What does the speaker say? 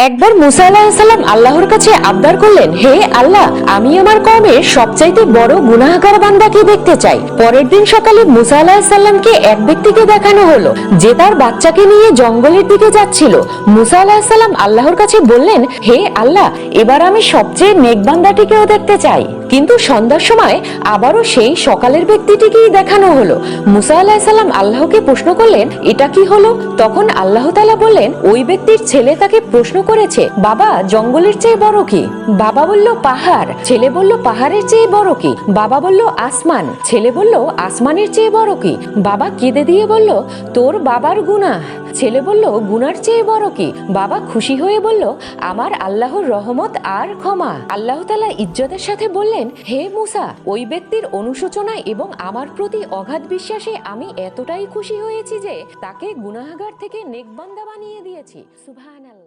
একবার মুসা আলাইহিস সালাম আল্লাহর কাছে আবদার করলেন, হে আল্লাহ, আমি আমার কওমের সবচাইতে বড় গুনাহগার বান্দাকে দেখতে চাই। পরের দিন সকালে মুসা আলাইহিস সালামকে এক ব্যক্তিকে দেখানো হলো যে তার বাচ্চাকে নিয়ে জঙ্গলের দিকে যাচ্ছিল। মুসা আলাইহিস সালাম আল্লাহর কাছে বললেন, হে আল্লাহ, এবার আমি সবচেয়ে নেক বান্দাটিকেও দেখতে চাই। কিন্তু সন্ধ্যার সময় আবারও সেই সকালের ব্যক্তিটিকেই দেখানো হলো। মুসা আলাইহিস সালাম আল্লাহকে প্রশ্ন করলেন, এটা কি হলো? তখন আল্লাহ তাআলা বললেন, ওই ব্যক্তির ছেলে তাকে প্রশ্ন করেছে, বাবা, জঙ্গলের চেয়ে বড় কি? বাবা বলল, পাহাড়। ছেলে বলল, পাহাড়ের চেয়ে বড় কি? বাবা বলল, আসমান। ছেলে বলল, আসমানের চেয়ে বড় কি? বাবা কেঁদে দিয়ে বলল, তোর বাবার গুনাহ। ছেলে বলল, গুনার চেয়ে বড় কি? বাবা খুশি হয়ে বলল, আমার আল্লাহর রহমত আর ক্ষমা। আল্লাহ তাআলা ইজ্জতের সাথে বললেন, হে মুসা, ওই ব্যক্তির অনুশোচনা এবং আমার প্রতি অগাধ বিশ্বাসে আমি এতটাই খুশি হয়েছি যে তাকে গুনাহগার থেকে নেক বান্দা বানিয়ে দিয়েছি। সুবহানাল্লাহ।